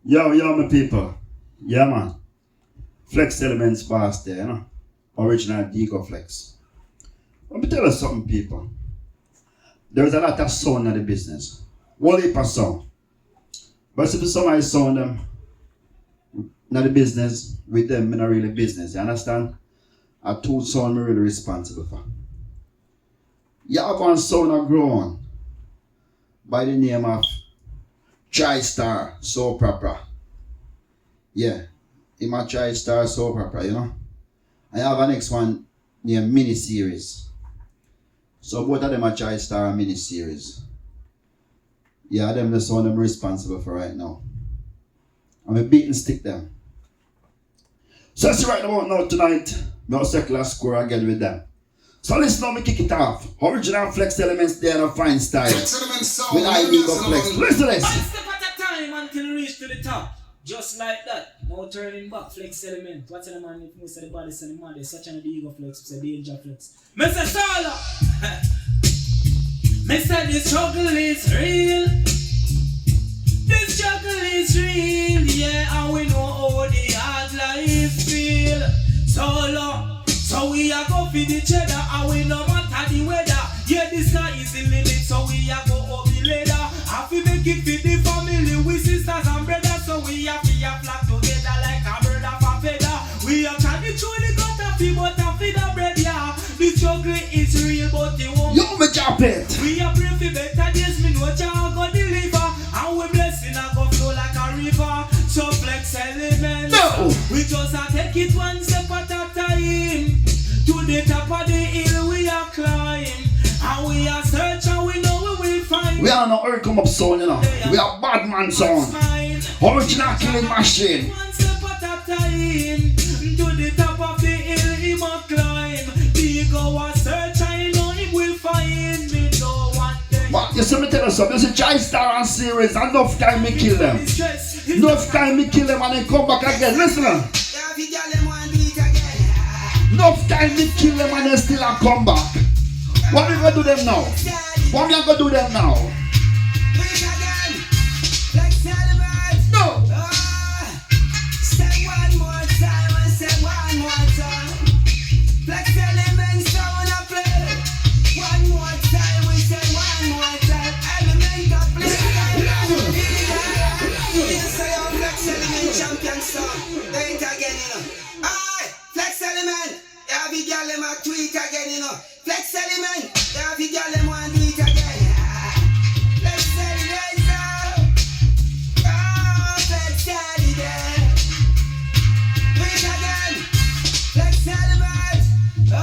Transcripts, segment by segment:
Yo, my people. Yeah, man. Flex Elements boss there, you know. Original Deco Flex. Let me tell you something, people. There's a lot of sound in the business. One heap of sound. But if somebody sound them, not the business, with them, not really business. You understand? A two sound I'm really responsible for. You have one sound that grown by the name of TriStar Soap Opera. Yeah, in my TriStar Soap Opera, you know. I have a next one named Mini Series. So both of them are TriStar Mini Series. Yeah, them the sound I'm responsible for right now. I'm a beat and stick them. So that's right about now tonight. No secular score again with them. So listen now, me kick it off. Original Flex Elements there in a fine style. With ID of Flex. Listen to this. One step at a time until we reach to the top. Just like that. No turning back. Flex Element. What's the man if most of the body and the man there's such an ego flex, it's a danger flex. Mr. Sala! Mr. The struggle is real. The struggle is real. Yeah, and we know how the hard life feel. Solo. So we are go feed each other and we no matter the weather. Yeah, the sky is the limit, so we are go up the ladder. Have to make it fit the family with sisters and brothers. So we have to flock together like a bird of a feather. We are trying to truly got a few but a feed a bread, yeah. The struggle is real, but the won't. Yo, me drop it. We are praying for better days, me know Jah go deliver. And we blessing a go flow like a river. So Flex Elements. No. We just a take it one step at a time. To the top of the hill we are climb. And we are search and we know we will find. We are not earth come up sound, you know. We are bad man sound. Original killing machine. One step at a time. To the top of the hill he must climb. We go a search and know he will find me no one day. But you see me tell you something. You see TriStar and series. Enough time me kill them. Enough time me kill them and then come back again. Listen. Enough time me kill them and they still a come back. What we gonna do them now? What we gonna do them now? No. Say one more time and say one more time. Flex Elements sound a play. One more time we say one more time. Element a play. Say your Flex Element champion song. They ain't again, you know. Aye, Flex Element. Every girl them a tweet again, you know. Flex Element. Every girl them want to do it again. Flex Element. Oh, Flex Element. Do it again. Flex Element. Oh,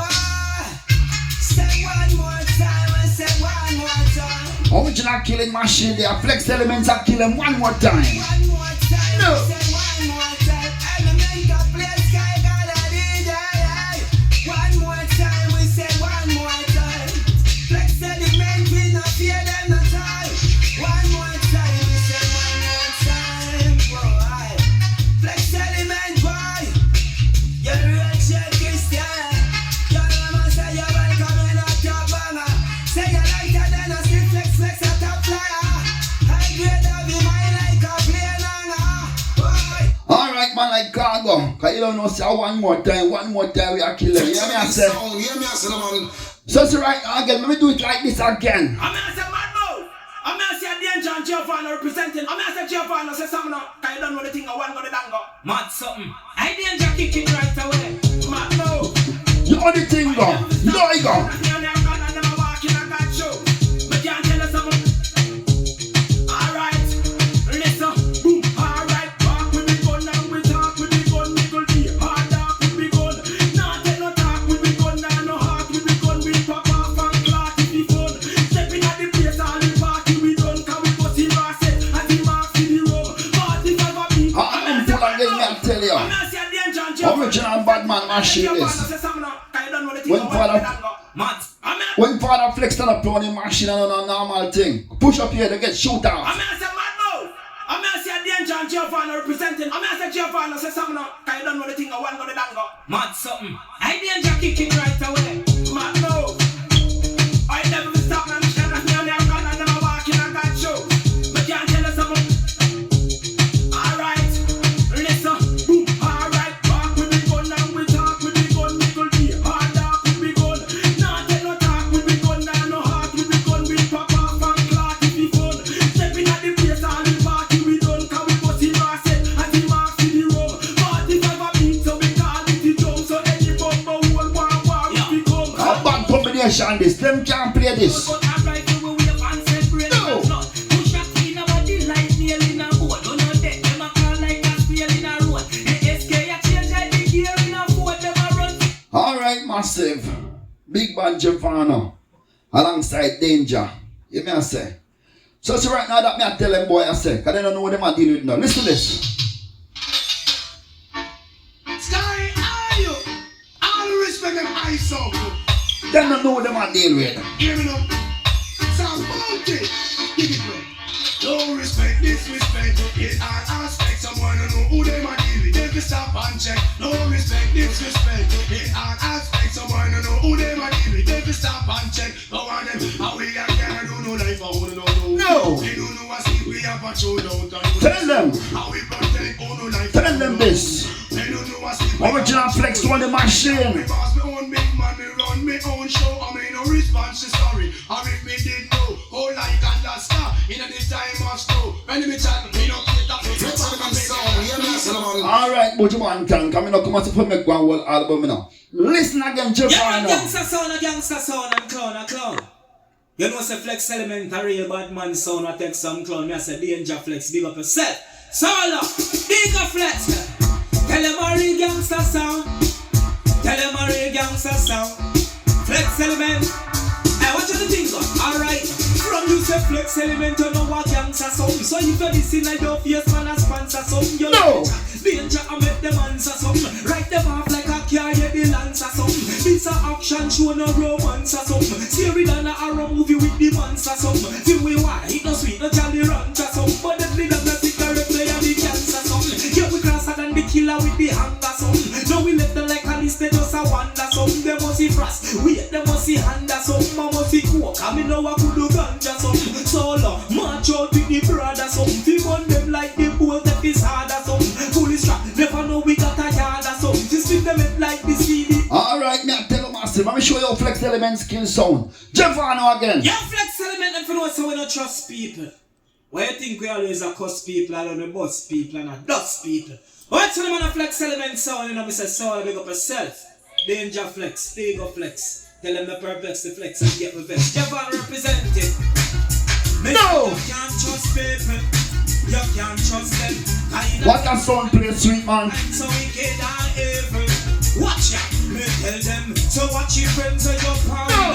say one more time and say one more time. Original killing machine. They are Flex Elements are killing one more time. One more time. No. Say one more time. Element a play sky god a DJ. One more time we say one more time. Flex Element we no fear them no time. One more time we say one more time. Boy, Flex Element boy. You're the real shit Christian. You're the man say you're welcome in a top banger. Say you're lighter than a stiff flex a top flyer. High grade of your mind like a plane hanger. Boy. Alright man, like cargo. Cause you don't know say one more time we are killing. You hear me I say? Man. So it's right again, let me do it like this again. I'm gonna say mad mouth. I'm gonna say Danger and Giovanna representing. I'm gonna say Giovanna say something now. Cause you don't know the thing I want go the dango. Mad something. I Danger kicking right away. Mad mouth. You know the thing go. You know it go. Original bad man machine this. When father flex on a plane machine and on a normal thing. Push up here to get shoot out. I'm gonna say mad mouth. I'm gonna say Danger and Giovanna representing. I'm gonna say Giovanna say something now. Cause you don't know the thing I want go the dango. Mad something. I Danger kicking right away. Mad mouth. I never stop man. I'm never walking and got show. But can't tell us something. Alright. limitation this. Them can't play this. But I'm right to where we have answered brain. No. Push up in a body like nail in a boat. Don't know that. Them a call like a snail in a road. The SK a change like the gear in a boat. Them a run. Alright, massive. Big Bad Javano. Alongside Danger. You may say. So right now that me I tell them boy I say, cause they don't know what them are dealing with now. Listen to this. Sky, are you? All the respect them I saw. They don't know what them are dealing with. Hear me now? Some bounty. Give it me. No respect, disrespect. In all aspects, someone to know who them are dealing with. Them to stop and check. No respect, disrespect. In all aspects, someone to know who them are dealing with. Them to stop and check. Go on them. How we are gonna do no life, I wanna know. No. They don't know what see we have a show down. Tell them. How we protect all no life. Tell them this. They don't know what see we Original Flex on the machine. me boss, me own big man, me run me own show. I mean no response to story. Or if me did know, whole like understand. In this time of snow, when me chat, me no cater for Alright, but you man can come in come out to make one whole album now. Listen again, Yeah, Javano. gangster sound and clown. You know say Flex Element a real bad man sound. I take some clown. Me I say Danger Flex, big up yourself. Solo, big up Flex. Tell them a real gangster sound. Tell them a real gangster sound. Flex Element. Hey, what you think of? Alright. From you say Flex Element, you know what gangster sound. So if you listen like your face man a sponsor some. You No. Danger I make them answer some. Write them off like a car, yeah, the lancer some. This a action show, no romance or some. Scary than a horror movie with the monster some. Feel we why, it no sweet, no jolly rancher some. But the leader the cigarette play and the cancer some. Yeah, we crosser than the killer with the hanger some. Now we left them like a list, they just a wonder some. They must see frost, we they must see hander some. I must see coke, I mean know I could do ganja some. Solo, march out with the brother some. Feel on them like the bolt that is harder some. Fully strapped, never know we got a yard or some. Just spit them in like the CD. Alright, me I tell you massive. Let me show you how Flex Element skill sound. Javano again. Yeah, Flex Element, and for know so we don't trust people. Why you think we always a cuss people, I don't know, bust people and a dust people? What's the man a Flex Element sound, you know, me say, so big up yourself. Danger Flex, big up Flex. Tell them the perplex the Flex and get me vexed. Javon represented. No! You can't trust people. You can't trust them. What a sound play, sweet man. So wicked and evil. Watch ya, me tell them. So watch your friends and your party. No.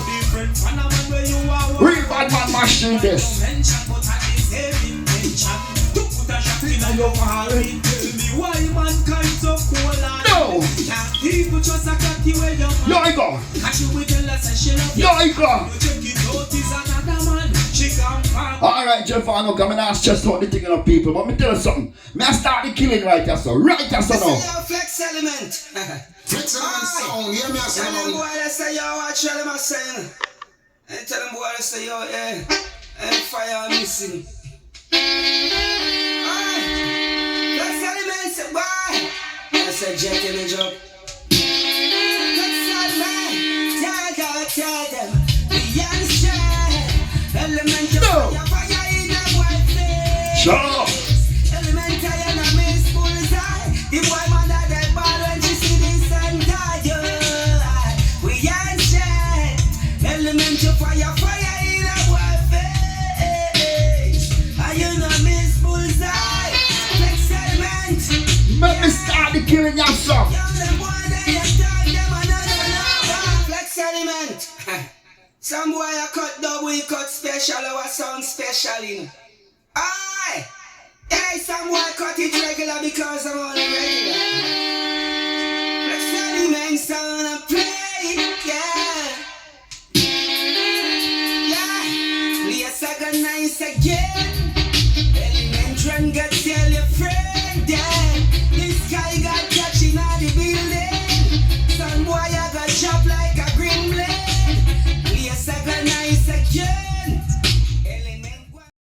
Different from the man where you are. Real bad man machine this. Mention, but at the same intention. To put a shot in your party. Tell me why mankind so cold and No. can't people just a cocky where your man. Yo, I go. Catch you with the lesson she love you. Yo, I go. You check it out is another man. She come back. Alright, Javano, come and ask just out the thing of people. But me tell you something. Me I start the killing right here, so. Right here, so now. Flex Element. Flex Element sound, hear me a Tell them sound. boy they say yo, watch them a saying. And tell them boy they say yo, yeah, and fire missing. Aye, Flex Element say boy. I said Jack in the job. Flex Element, tell them, we understand. Element of fire in the white face. Shut up. Element I and I miss bullseye. The boy mother dead ball when she see the sun die. We ain't shed. Element of fire in a white face. I you know miss bullseye. Flex Element. Let me start the killing yourself. Young them boy they attack them another number. Flex Element. Some boy a cut double, he cut special, our sound special in. Aye! Hey, some boy cut it regular because I'm only regular. Flex Element sound and play, yeah. Yeah, play a second nice again. Element run get tell your friend.